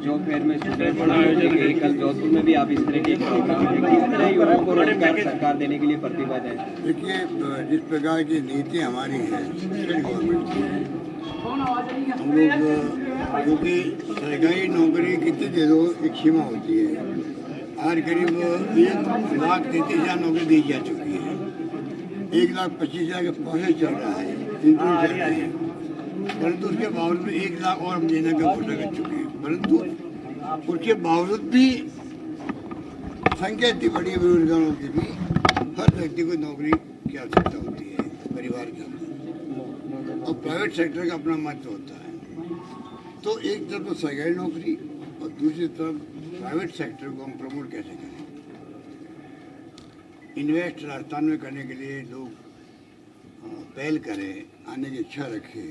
Job fair में कल जोधपुर में भी आप इस तरह की युवाओं को रोजगार सरकार देने के लिए प्रतिबद्ध है। देखिए, जिस प्रकार की नीति हमारी है स्टेट गवर्नमेंट की, हम लोग क्योंकि सरकारी नौकरी कितनी दे दो एक सीमा होती है। आज करीब 1,33,000 नौकरी दी जा चुकी है, 1,25,000 के प्रोसेस चल रहा है, परंतु उसके बावजूद 1 लाख और हम देने का घोषणा कर चुके हैं। परंतु उसके बावजूद भी संख्या इतनी बड़ी है बेरोजगारों की भी, हर व्यक्ति को नौकरी की आवश्यकता होती है परिवार के अंदर, और प्राइवेट सेक्टर का अपना महत्व होता है। तो एक तरफ तो सरकारी नौकरी और दूसरी तरफ प्राइवेट सेक्टर को हम प्रमोट कैसे करें। इन्वेस्ट राजस्थान में करने के लिए लोग पहल करें, आने की इच्छा रखें,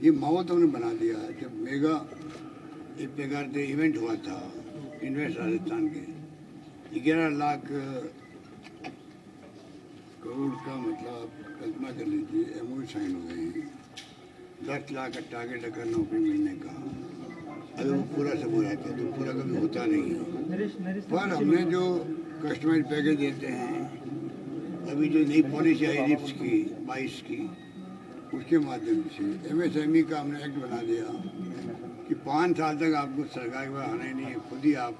ये माहौल तो हमने बना दिया। जब मेगा एक प्रकार से इवेंट हुआ था इन्वेस्ट राजस्थान के, 11 लाख करोड़ का मतलब कल्पना कर लीजिए, एमओयू साइन हो गए हैं। 10 लाख का टारगेट रखा नौकरी मिलने का, अगर वो पूरा सब हो जाता है तो पूरा कभी होता नहीं है। पर हमने जो कस्टमाइज पैकेज देते हैं, अभी जो नई पॉलिसी आई रिप्स की 22 की, उसके माध्यम से एमएसएमई का हमने एक्ट बना दिया कि 5 साल तक आपको सरकार के पास आना ही नहीं है, खुद ही आप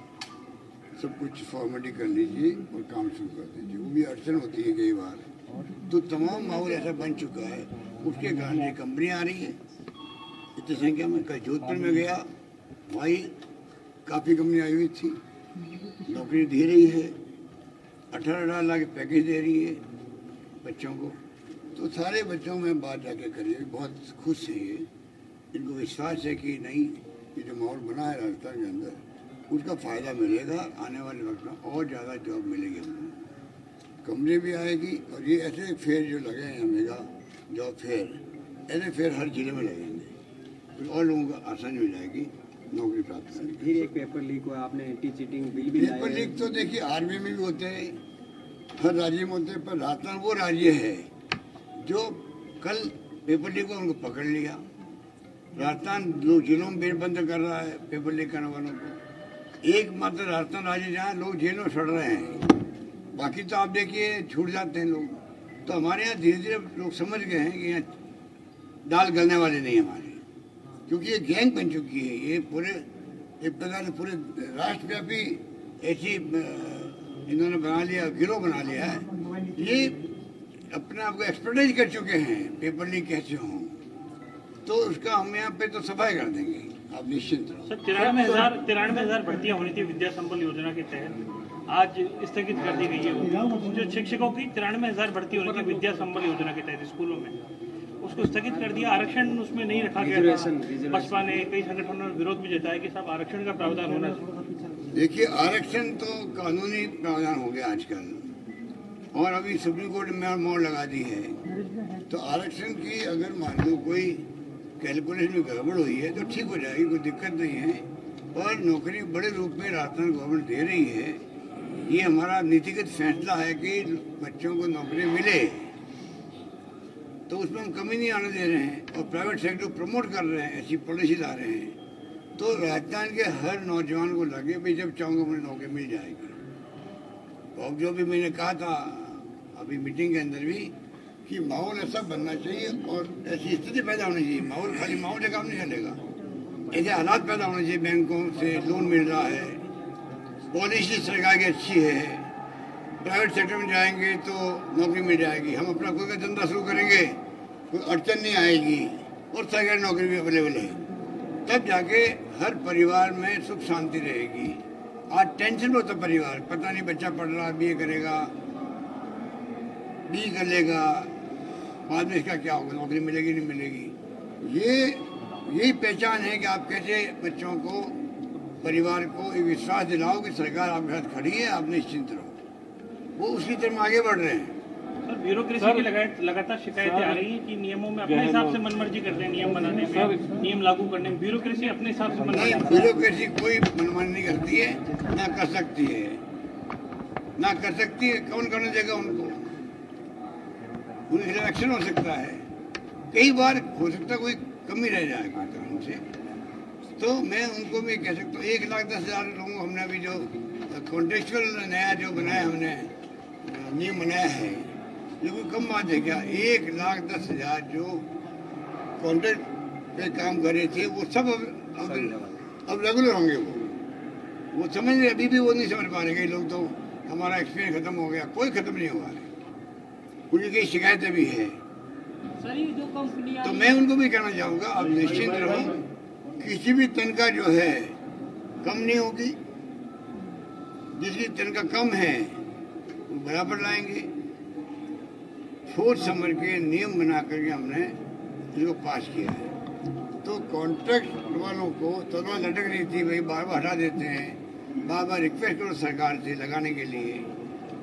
सब कुछ फॉर्मेलिटी कर लीजिए और काम शुरू कर दीजिए। वो भी अड़चन होती है कई बार, तो तमाम माहौल ऐसा बन चुका है। उसके कारण ये कंपनियाँ आ रही हैं इतनी संख्या में। कल जोधपुर में गया, वही काफ़ी कंपनी आई हुई थी, नौकरी दे रही है, 18 लाख पैकेज दे रही है बच्चों को। तो सारे बच्चों में बात जाके करिए, बहुत खुश है ये, इनको विश्वास है कि नहीं, ये जो माहौल बना है राजस्थान के अंदर, उसका फ़ायदा मिलेगा। आने वाले वक्त में और ज़्यादा जॉब मिलेगी हमको, कंपनी भी आएगी। और ये ऐसे फेयर जो लगे हैं मेगा जॉब फेयर, ऐसे फेयर हर जिले में लगेंगे, तो और लोगों को आसानी हो जाएगी नौकरी प्राप्त करने की। फिर एक पेपर लीक हुआ, आपने एंटी चीटिंग बिल भी लाया। पेपर लीक तो देखिए आर्मी में भी होते हैं, हर राज्य में होते हैं, पर राजस्थान वो राज्य है जो कल पेपर लीक को उनको पकड़ लिया। राजस्थान लोग जिलों में बेर बंद कर रहा है पेपर लीक करने वालों को। एकमात्र राजस्थान राज्य जहाँ लोग जेलों में सड़ रहे हैं, बाकी तो आप देखिए छूट जाते हैं लोग। तो हमारे यहाँ धीरे धीरे लोग समझ गए हैं कि यहाँ दाल गलने वाले नहीं हमारे, क्योंकि ये गैंग बन चुकी है। ये पूरे एक प्रकार से पूरे राष्ट्रव्यापी ऐसी इन्होंने बना लिया, गिरोह बना लिया है। ये अपने आप को एक्सपर्टाइज कर चुके हैं पेपर लीक कैसे हों, तो उसका हम यहाँ पे तो सफाई कर देंगे, आप निश्चिंत रहो। सर 93,000 भर्तियाँ होनी थी विद्या संबल योजना के तहत, आज स्थगित कर दी गई है। जो शिक्षकों की 93,000 भर्ती होनी थी विद्या संबल योजना के तहत स्कूलों में, उसको स्थगित कर दिया। आरक्षण उसमें नहीं रखा गया था। बसपा ने, कई संगठनों ने विरोध भी जताया कि सब आरक्षण का प्रावधान होना चाहिए। देखिए, आरक्षण तो कानूनी प्रावधान हो गया आजकल, और अभी सुप्रीम कोर्ट में मोहर लगा दी है। तो आरक्षण की अगर मान लो कोई कैलकुलेशन में गड़बड़ हुई है तो ठीक हो जाएगी, कोई दिक्कत नहीं है। और नौकरी बड़े रूप में राजस्थान गवर्नमेंट दे रही है। ये हमारा नीतिगत फैसला है कि बच्चों को नौकरी मिले, तो उसमें हम कमी नहीं आने दे रहे हैं। और प्राइवेट सेक्टर प्रमोट कर रहे हैं, ऐसी पॉलिसी ला रहे हैं। तो राजस्थान के हर नौजवान को लगे भाई जब चाहूँगा मुझे नौकरी मिल जाएगी। और जो भी मैंने कहा था अभी मीटिंग के अंदर भी, कि माहौल ऐसा बनना चाहिए और ऐसी स्थिति पैदा होनी चाहिए। माहौल खाली माहौल से काम नहीं चलेगा, ऐसे हालात पैदा होने चाहिए। बैंकों से लोन मिल रहा है, पॉलिसी सरकार की अच्छी है, प्राइवेट सेक्टर में जाएंगे तो नौकरी मिल जाएगी। हम अपना कोई का धंधा शुरू करेंगे, कोई अड़चन नहीं आएगी, और सरकारी नौकरी भी अवेलेबल है। तब जाके हर परिवार में सुख शांति रहेगी। आज टेंशन होता परिवार, पता नहीं बच्चा पढ़ रहा, बीए करेगा, बी कर लेगा, बाद में इसका क्या होगा, नौकरी मिलेगी नहीं मिलेगी। यही पहचान है कि आप कैसे बच्चों को, परिवार को एक विश्वास दिलाओ कि सरकार आपके साथ खड़ी है, आप निश्चिंत रहो। वो उसी तरह आगे बढ़ रहे हैं। ब्यूरोक्रेसी की लगातार शिकायतें आ रही हैं कि नियमों में अपने हिसाब से मनमर्जी करते हैं, नियम बनाने में, नियम लागू करने में ब्यूरोक्रेसी अपने हिसाब से नहीं, ब्यूरोक्रेसी कोई मनमानी नहीं करती है, ना कर सकती है, ना कर सकती है। कौन करने देगा उनको? उनके एक्शन हो सकता है, कई बार हो सकता है कोई कमी रह जाए कोई कारण से, तो मैं उनको भी कह सकता हूँ 1,10,000 लोगों को हमने अभी जो कॉन्टेक्चुअल नया जो बनाया हमने नियम बनाया है, ये कोई कम बात है क्या? 1,10,000 जो कॉन्ट्रैक्ट पे काम कर रहे थे वो सब अब रेगुलर होंगे। वो समझ रहे, अभी भी वो नहीं समझ पा रहे। कई लोग तो हमारा एक्सपीरियंस खत्म हो गया, कोई खत्म नहीं हुआ है, उनकी कई शिकायतें भी है। तो मैं उनको भी कहना चाहूँगा, अब निश्चिंत रहो, किसी भी तनख्वाह जो है कम नहीं होगी, जिसकी तनख्वाह कम है वो बराबर लाएंगे। सोच समझ के नियम बना करके हमने इसको पास किया है। तो कॉन्ट्रैक्ट वालों को तलवार लटक रही थी, भाई बार बार हटा देते हैं, बार बार रिक्वेस्ट करो सरकार से लगाने के लिए,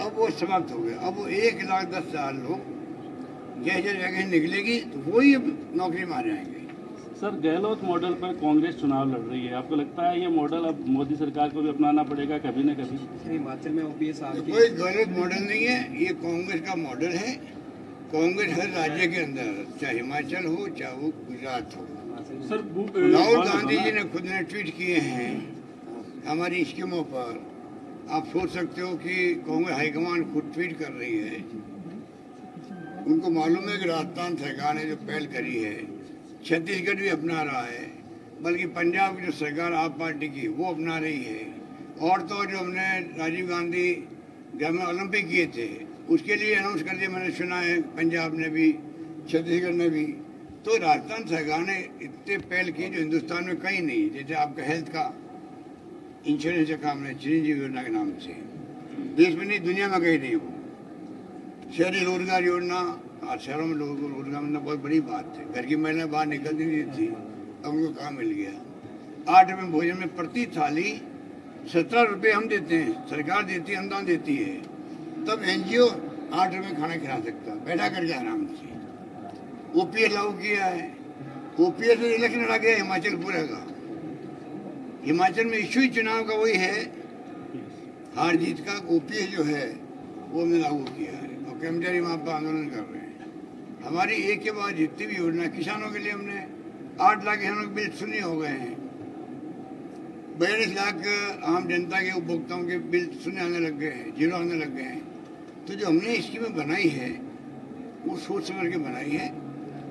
अब वो समाप्त हो गया। अब वो 1,10,000 लोग जैसे जगह निकलेगी तो वही अब नौकरी मार जाएंगे। सर, गहलोत मॉडल पर कांग्रेस चुनाव लड़ रही है, आपको लगता है ये मॉडल अब मोदी सरकार को भी अपनाना पड़ेगा कभी न कभी? हिमाचल में ओपीएस कोई गलत मॉडल नहीं है, ये कांग्रेस का मॉडल है। कांग्रेस हर राज्य के अंदर, चाहे हिमाचल हो चाहे वो गुजरात हो। सर राहुल गांधी जी ने खुद ने ट्वीट किए हैं हमारी स्कीमों पर। आप सोच सकते हो कि कांग्रेस हाईकमान खुद ट्वीट कर रही है। उनको मालूम है कि राजस्थान सरकार ने जो पहल करी है, छत्तीसगढ़ भी अपना रहा है, बल्कि पंजाब की जो सरकार आप पार्टी की वो अपना रही है। और तो जो हमने राजीव गांधी ग्रामीण ओलंपिक किए थे उसके लिए अनाउंस कर दिया, मैंने सुना है पंजाब ने भी, छत्तीसगढ़ ने भी। तो राजस्थान सरकार ने इतने पहल की जो हिंदुस्तान में कहीं नहीं। जैसे आपका हेल्थ का इंश्योरेंस का काम है चिरंजीवी योजना के नाम से, देश में नहीं दुनिया में कहीं नहीं हो। शहरी रोजगार योजना, और शहरों में लोगों को रोजगार मिलना बहुत बड़ी बात है। घर की महिलाएं बाहर निकलती नहीं थी, अब उनको काम मिल गया। 8 रुपये भोजन में प्रति थाली 17 रुपये हम देते हैं, सरकार देती है, अनुदान देती है। तब एनजीओ 8 रुपये खाना खिला सकता, बैठा करके आराम से। ओपीएस लागू किया है, ओपीएस में इलेक्शन लड़ा गया हिमाचल पूरा का। हिमाचल में इशू ही चुनाव का वही है, हार जीत का। ओपीएस जो है वो हमने लागू किया है और कर्मचारी वहाँ पर आंदोलन कर रहे हैं। हमारी एक के बाद जितनी भी योजना, किसानों के लिए हमने 8 लाख किसानों के बिल शून्य हो गए हैं, 42 लाख आम जनता के उपभोक्ताओं के बिल शून्य आने लग गए हैं, 0 आने लग गए हैं। तो जो हमने स्कीमें बनाई है वो सोच समझ के बनाई है,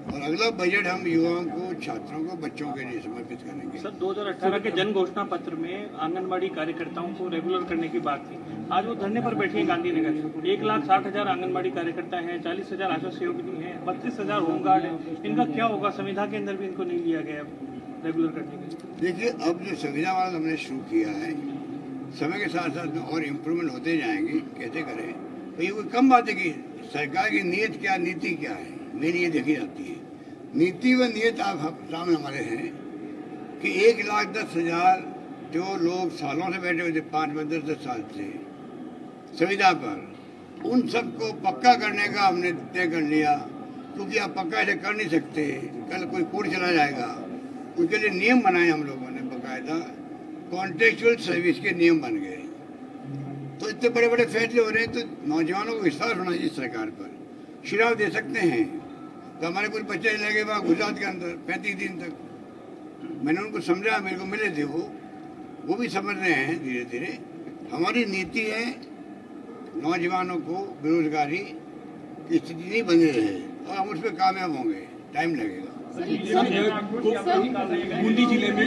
और अगला बजट हम युवाओं को, छात्रों को, बच्चों के लिए समर्पित करेंगे। सर 2018 के जन घोषणा पत्र में आंगनबाड़ी कार्यकर्ताओं को रेगुलर करने की बात थी। आज वो धरने पर बैठे हैं गांधीनगर। 1,60,000 आंगनबाड़ी कार्यकर्ता हैं, 40,000 आशा सहयोगिनी हैं, 32,000 होमगार्ड हैं। इनका क्या होगा? संविधा के अंदर भी इनको नहीं लिया गया रेगुलर करने के लिए। देखिए, अब जो संविधा वाला हमने शुरू किया है, समय के साथ साथ में और इम्प्रूवमेंट होते जाएंगे। कैसे करें? तो ये कोई कम बात है कि सरकार की नीयत क्या, नीति क्या है, मेरी ये देखी जाती है। नीति व नीयत आप सामने हमारे हैं कि 1,10,000 जो लोग सालों से बैठे हुए थे, 5-10 साल से संविधा पर, उन सबको पक्का करने का हमने तय कर लिया। क्योंकि आप पक्का ऐसे कर नहीं सकते, कल कोई कोर्ट चला जाएगा। उसके लिए नियम बनाए हम लोगों ने, बाकायदा कॉन्ट्रेक्चुअल सर्विस के नियम बन गए। तो इतने बड़े बड़े फैसले हो रहे हैं, तो नौजवानों को विश्वास होना चाहिए सरकार पर। शिराव दे सकते हैं। तो हमारे कुछ बच्चे लगे वहाँ गुजरात के अंदर 35 दिन तक। मैंने उनको समझा, मेरे को मिले थे वो भी समझ रहे हैं धीरे धीरे। हमारी नीति है नौजवानों को बेरोजगारी की स्थिति नहीं बनी रहे, और हम उस पर कामयाब होंगे, टाइम लगेगा। बूंदी जिले में